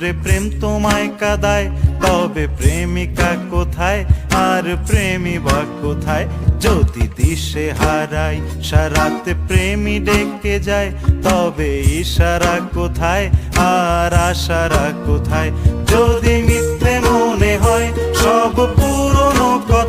করে প্রেম তোমায় কাঁদায়, তবে প্রেমিকা কোথায় আর প্রেমী বা কোথায়? যদি দিশে হারাই সারাতে প্রেমী ডেকে যায়, তবে ইশারা কোথায় আর আশারা কোথায়? যদি মিথ্যে মনে হয় সব